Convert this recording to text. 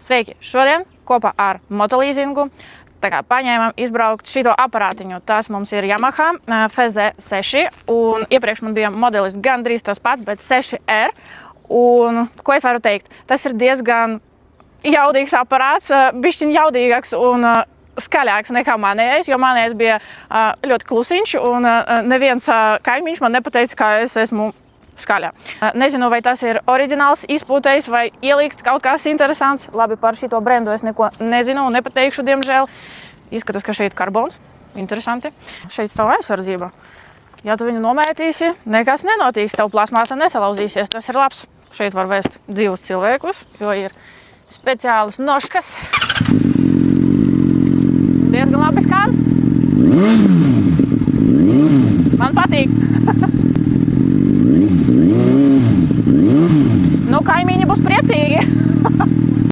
Sveiki! Šodien kopā ar Motolīzingu paņēmām izbraukt šito aparātiņu. Tas mums ir Yamaha FZ6, un iepriekš man bija modelis gandrīz tas pats, bet 6R. Un ko es varu teikt? Tas ir diezgan jaudīgs aparāts, bišķiņ jaudīgāks un skaļāks nekā manējais, jo manējais bija ļoti klusiņš, un neviens kaimiņš man nepateica, ka es esmu skaļā. Nezinu, vai tas ir oriģināls izpūtējs vai ielikt kaut kas interesants. Labi, par šito brendu es neko nezinu un nepateikšu, diemžēl. Izskatās, ka šeit karbons. Interesanti. Šeit stāv aizsardzība. Ja tu viņu nomētīsi, nekas nenotiks, tev plasmāsa nesalauzīsies. Tas ir labs. Šeit var vest 2 cilvēkus, jo ir speciālas noškas. Diezgan labi skan. Man patīk. Nu, kaimiņi būs priecīgi.